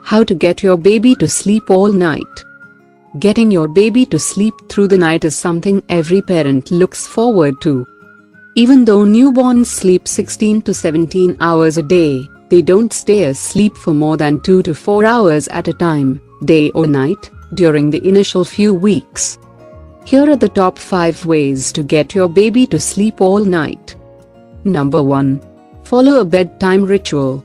How to get your baby to sleep all night. Getting your baby to sleep through the night is something every parent looks forward to. Even though newborns sleep 16 to 17 hours a day, they don't stay asleep for more than 2 to 4 hours at a time, day or night, during the initial few weeks. Here are the top 5 ways to get your baby to sleep all night. Number 1. Follow a bedtime ritual.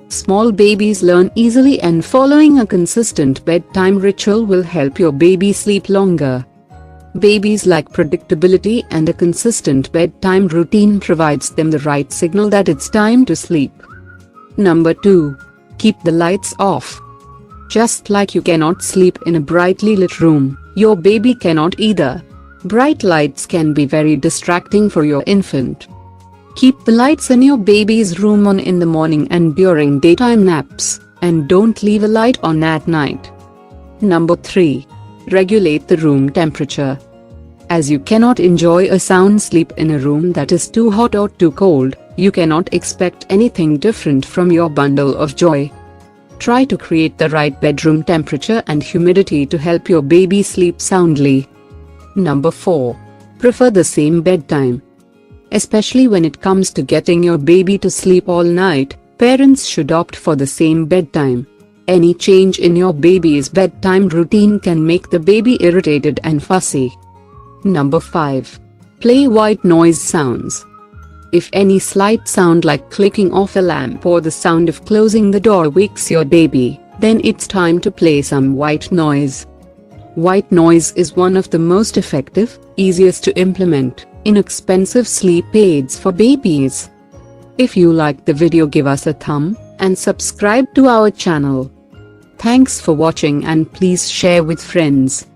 Small babies learn easily, and following a consistent bedtime ritual will help your baby sleep longer. Babies like predictability, and a consistent bedtime routine provides them the right signal that it's time to sleep. Number 2. Keep the lights off. Just like you cannot sleep in a brightly lit room, your baby cannot either. Bright lights can be very distracting for your infant. Keep the lights in your baby's room on in the morning and during daytime naps, and don't leave a light on at night. Number 3. Regulate the room temperature. As you cannot enjoy a sound sleep in a room that is too hot or too cold, you cannot expect anything different from your bundle of joy. Try to create the right bedroom temperature and humidity to help your baby sleep soundly. Number 4. Prefer the same bedtime. Especially when it comes to getting your baby to sleep all night, parents should opt for the same bedtime. Any change in your baby's bedtime routine can make the baby irritated and fussy. Number 5. Play white noise sounds. If any slight sound like clicking off a lamp or the sound of closing the door wakes your baby, then it's time to play some white noise. White noise is one of the most effective, easiest to implement, inexpensive sleep aids for babies. If you liked the video, give us a thumb and subscribe to our channel. Thanks for watching, and please share with friends.